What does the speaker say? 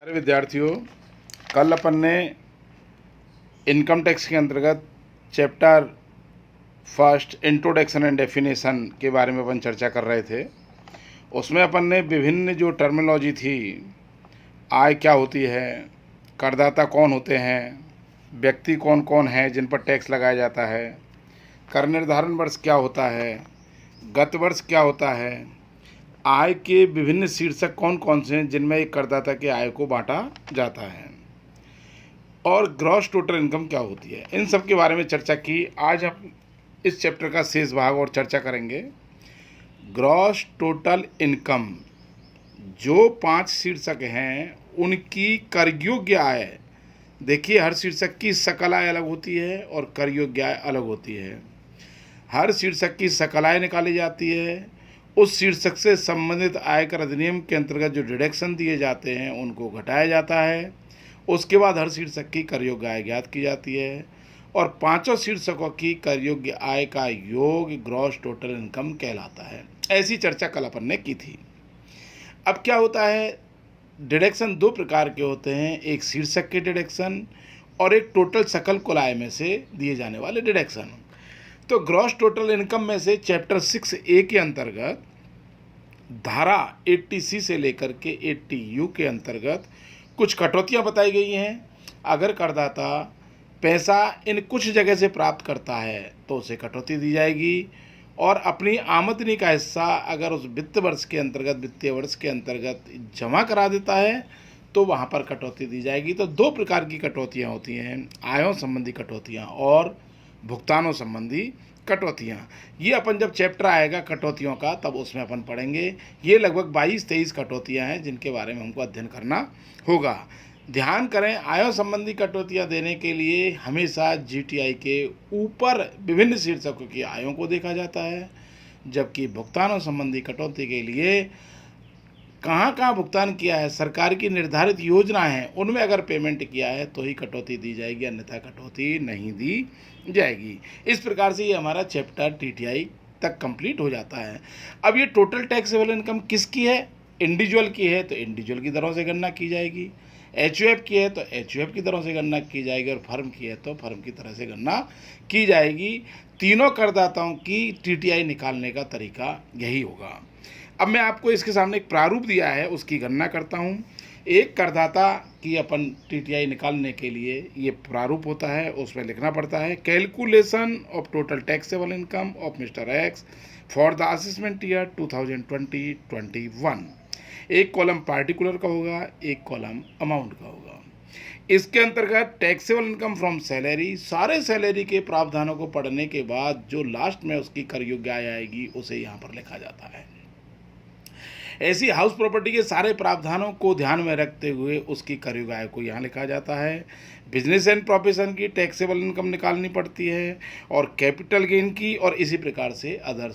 अरे विद्यार्थियों, कल अपन ने इनकम टैक्स के अंतर्गत chapter first introduction and definition के बारे में अपन चर्चा कर रहे थे। उसमें अपन ने विभिन्न जो टर्मिनोलॉजी थी, आय क्या होती है, करदाता कौन होते हैं, व्यक्ति कौन कौन है जिन पर टैक्स लगाया जाता है, कर निर्धारण वर्ष क्या होता है, गत वर्ष क्या होता है, आय के विभिन्न शीर्षक कौन कौन से हैं जिनमें एक करदाता के आय को बांटा जाता है, और ग्रॉस टोटल इनकम क्या होती है, इन सब के बारे में चर्चा की। आज हम इस चैप्टर का शेष भाग और चर्चा करेंगे। ग्रॉस टोटल इनकम, जो 5 शीर्षक हैं उनकी करयोग्य आय, देखिए हर शीर्षक की सकल आय अलग होती है और करयोग्य आय अलग होती है। हर शीर्षक की सकल आय निकाली जाती है, उस शीर्षक से संबंधित आयकर अधिनियम के अंतर्गत जो डिडक्शन दिए जाते हैं उनको घटाया जाता है। उसके बाद हर शीर्षक की करयोग्य आय ज्ञात की जाती है और 5 शीर्षकों की करयोग्य आय का योग ग्रॉस टोटल इनकम कहलाता है। ऐसी चर्चा कल अपन ने की थी। अब क्या होता है, डिडक्शन 2 प्रकार के होते हैं, एक शीर्षक के डिडक्शन और एक टोटल सकल कुल आय में से दिए जाने वाले डिडक्शन। तो ग्रॉस टोटल इनकम में से चैप्टर 6A के अंतर्गत धारा 80C से लेकर के 80U के अंतर्गत कुछ कटौतियां बताई गई हैं। अगर करदाता पैसा इन कुछ जगह से प्राप्त करता है तो उसे कटौती दी जाएगी, और अपनी आमदनी का हिस्सा अगर उस वित्तीय वर्ष के अंतर्गत जमा करा देता है तो वहाँ पर कटौती दी जाएगी। तो 2 प्रकार की कटौतियाँ होती हैं, आयों संबंधी कटौतियाँ और भुगतानों संबंधी कटौतियाँ। ये अपन जब चैप्टर आएगा कटौतियों का तब उसमें अपन पढ़ेंगे। ये लगभग 22-23 कटौतियाँ हैं जिनके बारे में हमको अध्ययन करना होगा। ध्यान करें, आयों संबंधी कटौतियाँ देने के लिए हमेशा जीटीआई के ऊपर विभिन्न शीर्षकों की आयों को देखा जाता है, जबकि भुगतानों संबंधी कटौती के लिए कहाँ कहाँ भुगतान किया है, सरकार की निर्धारित योजना है उनमें अगर पेमेंट किया है तो ही कटौती दी जाएगी, अन्यथा कटौती नहीं दी जाएगी। इस प्रकार से ये हमारा चैप्टर टीटीआई तक कंप्लीट हो जाता है। अब ये टोटल टैक्सेबल इनकम किसकी है, इंडिविजुअल की है तो इंडिविजुअल की दरों से गणना की जाएगी, एचयूएफ की है तो एचयूएफ की दरों से गणना की जाएगी, और फर्म की है तो फर्म की तरह से गणना की जाएगी। तीनों करदाताओं की टीटीआई निकालने का तरीका यही होगा। अब मैं आपको इसके सामने एक प्रारूप दिया है, उसकी गणना करता हूँ। एक करदाता की अपन टीटीआई निकालने के लिए ये प्रारूप होता है, उसमें लिखना पड़ता है calculation of total taxable income of mister x for the assessment year 2020-21। एक कॉलम पार्टिकुलर का होगा, एक कॉलम अमाउंट का होगा। इसके अंतर्गत टैक्सेबल इनकम फ्रॉम सैलरी, सारे सैलरी के प्रावधानों को पढ़ने के बाद जो लास्ट में उसकी करयोग्य आय आएगी उसे यहाँ पर लिखा जाता है। ऐसी हाउस प्रॉपर्टी के सारे प्रावधानों को ध्यान में रखते हुए उसकी करयोग्य आय को यहाँ लिखा जाता है। बिजनेस एंड प्रोफेशन की टैक्सेबल इनकम निकालनी पड़ती है, और कैपिटल गेन की, और इसी प्रकार से अदर